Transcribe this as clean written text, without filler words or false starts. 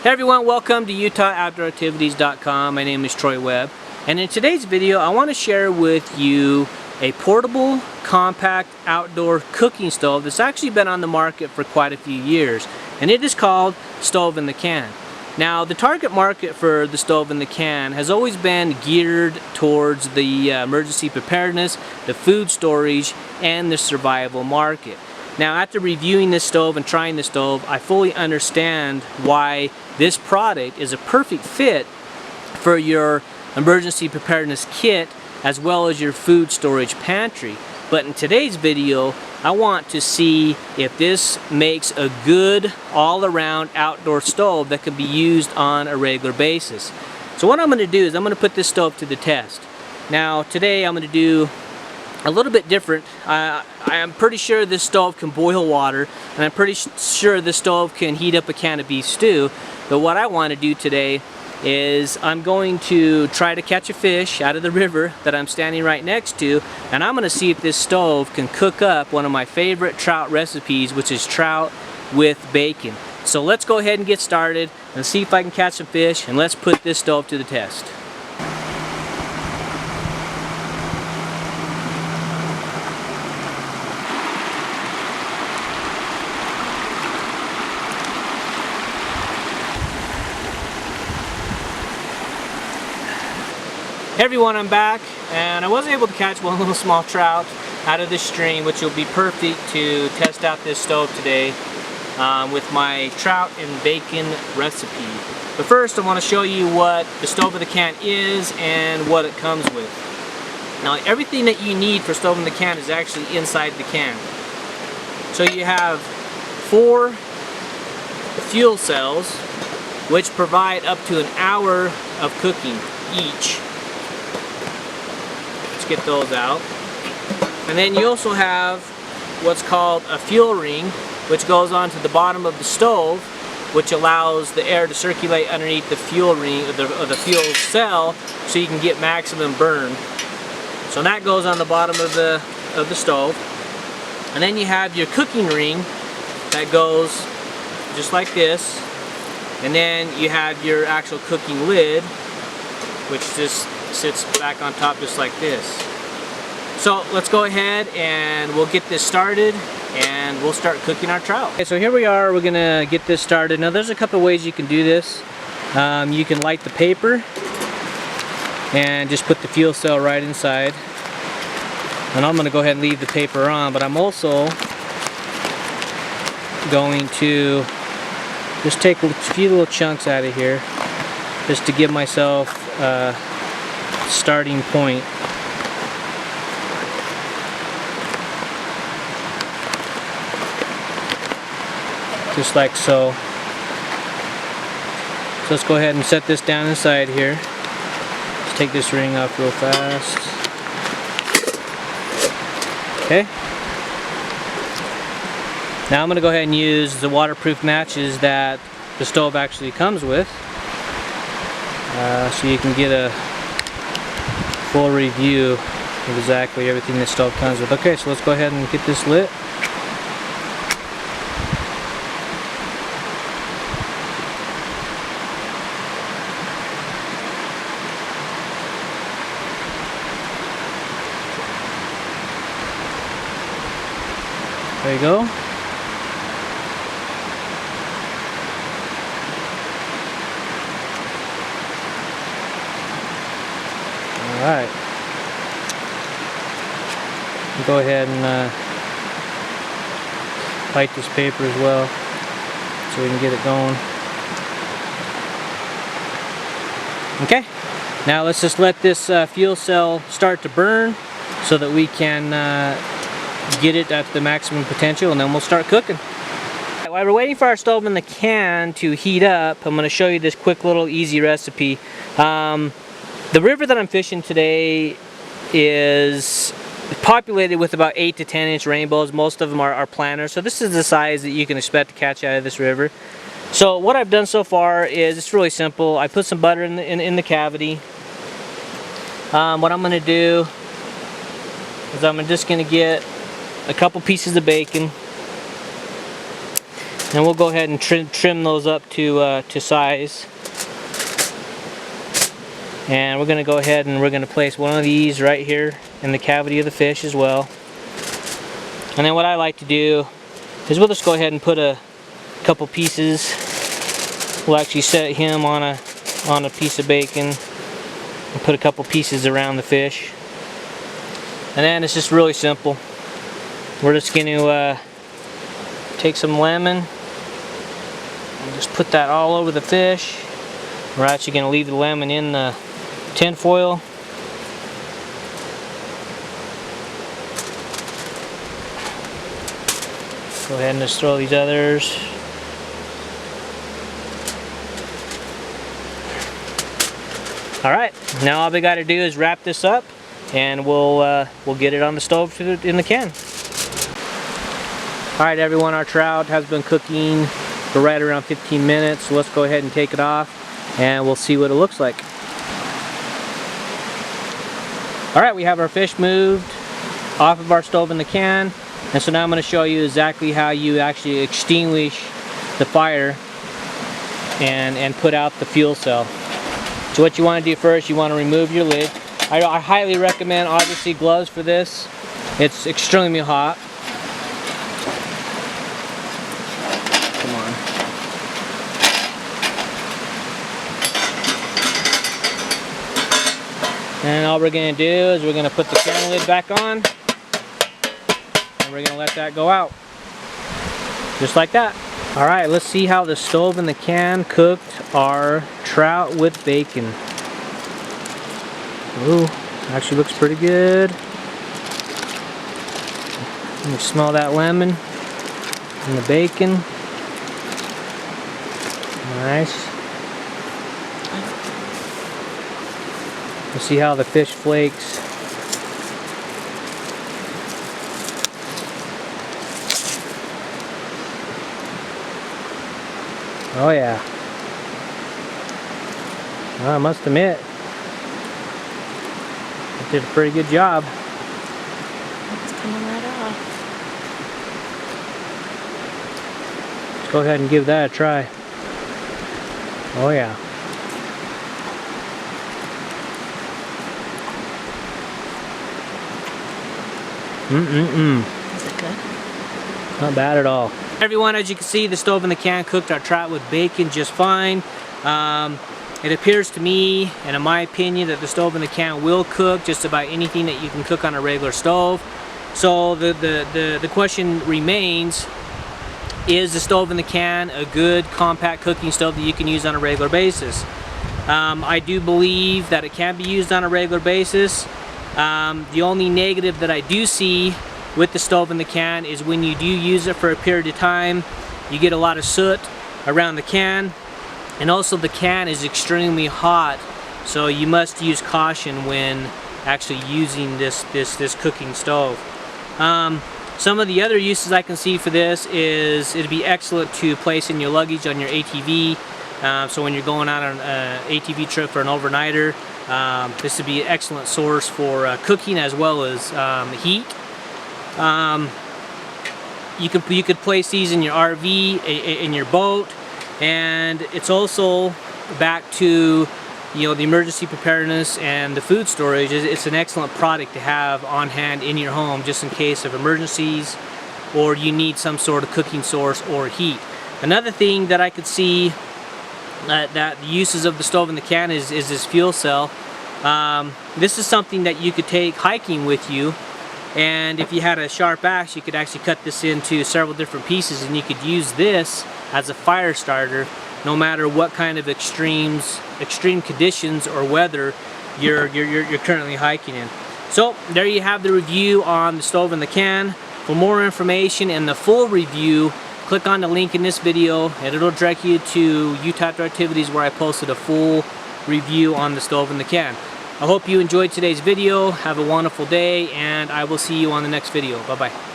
Hey everyone, welcome to UtahOutdoorActivities.com. My name is Troy Webb, and in today's video I want to share with you a portable, compact outdoor cooking stove that's actually been on the market for quite a few years, and it is called Stove in the Can. Now, the target market for the stove in the can has always been geared towards the emergency preparedness, the food storage, and the survival market. Now, after reviewing this stove and trying the stove, I fully understand why this product is a perfect fit for your emergency preparedness kit as well as your food storage pantry. But in today's video, I want to see if this makes a good all-around outdoor stove that can be used on a regular basis. So what I'm going to do is I'm going to put this stove to the test. Now, today I'm going to do a little bit different. I am pretty sure this stove can boil water, and I'm pretty sure this stove can heat up a can of beef stew. But what I want to do today is I'm going to try to catch a fish out of the river that I'm standing right next to, and I'm going to see if this stove can cook up one of my favorite trout recipes, which is trout with bacon. So let's go ahead and get started and see if I can catch some fish, and let's put this stove to the test. Hey everyone, I'm back, and I was able to catch one little small trout out of this stream, which will be perfect to test out this stove today with my trout and bacon recipe. But first, I want to show you what the stove in the can is and what it comes with. Now, everything that you need for stove in the can is actually inside the can. So you have 4 fuel cells, which provide up to an hour of cooking each. Get those out, and then you also have what's called a fuel ring, which goes onto the bottom of the stove, which allows the air to circulate underneath the fuel ring or the fuel cell, so you can get maximum burn. So that goes on the bottom of the stove, and then you have your cooking ring that goes just like this, and then you have your actual cooking lid, which just sits back on top just like this. So let's go ahead and we'll get this started and we'll start cooking our trout. Okay, so here we are, we're gonna get this started. Now there's a couple of ways you can do this. You can light the paper and just put the fuel cell right inside. And I'm gonna go ahead and leave the paper on, but I'm also going to just take a few little chunks out of here just to give myself starting point. Just like so. So let's go ahead and set this down inside here. Let's take this ring off real fast. Okay. Now I'm going to go ahead and use the waterproof matches that the stove actually comes with. So you can get a full review of exactly everything this stove comes with. Okay, so let's go ahead and get this lit. There you go. Alright, go ahead and light this paper as well so we can get it going. Okay, now let's just let this fuel cell start to burn so that we can get it at the maximum potential, and then we'll start cooking. While we're waiting for our stove in the can to heat up, I'm going to show you this quick little easy recipe. The river that I'm fishing today is populated with about 8 to 10 inch rainbows. Most of them are planters, so this is the size that you can expect to catch out of this river. So what I've done so far is it's really simple. I put some butter in the cavity. What I'm going to do is I'm just going to get a couple pieces of bacon, And we'll go ahead and trim those up to size. And we're going to go ahead and we're going to place one of these right here in the cavity of the fish as well. And then what I like to do is we'll just go ahead and put a couple pieces. We'll actually set him on a piece of bacon and put a couple pieces around the fish. And then it's just really simple. We're just going to take some lemon and just put that all over the fish. We're actually going to leave the lemon in the tin foil. Go ahead and just throw these others. Alright, now all we got to do is wrap this up and we'll get it on the stove in the can. Alright everyone, our trout has been cooking for right around 15 minutes, so let's go ahead and take it off and we'll see what it looks like. Alright, we have our fish moved off of our stove in the can, and so now I'm going to show you exactly how you actually extinguish the fire and put out the fuel cell. So what you want to do first, you want to remove your lid. I highly recommend obviously gloves for this. It's extremely hot. Come on. And all we're going to do is we're going to put the can lid back on and we're going to let that go out. Just like that. Alright, let's see how the stove in the can cooked our trout with bacon. Ooh, actually looks pretty good. You can smell that lemon and the bacon. Nice. Let's see how the fish flakes. Oh yeah. Well, I must admit, it did a pretty good job. It's coming right off. Let's go ahead and give that a try. Oh yeah. Is it good? Not bad at all. Everyone, as you can see, the stove in the can cooked our trout with bacon just fine. It appears to me, and in my opinion, that the stove in the can will cook just about anything that you can cook on a regular stove. So the question remains, is the stove in the can a good compact cooking stove that you can use on a regular basis? I do believe that it can be used on a regular basis. The only negative that I do see with the stove in the can is when you do use it for a period of time, you get a lot of soot around the can, and also the can is extremely hot, so you must use caution when actually using this cooking stove. Some of the other uses I can see for this is it'd be excellent to place in your luggage on your ATV. So when you're going out on an ATV trip for an overnighter, this would be an excellent source for cooking as well as heat. You could place these in your RV, in your boat, and it's also back to, you know, the emergency preparedness and the food storage. It's an excellent product to have on hand in your home just in case of emergencies or you need some sort of cooking source or heat. Another thing that I could see that the uses of the stove in the can is this fuel cell. This is something that you could take hiking with you, and if you had a sharp axe you could actually cut this into several different pieces and you could use this as a fire starter no matter what kind of extreme conditions or weather you're currently hiking in. So there you have the review on the stove in the can. For more information and the full review, click on the link in this video and it'll direct you to Utah Outdoor Activities where I posted a full review on the stove in the can. I hope you enjoyed today's video. Have a wonderful day and I will see you on the next video. Bye bye.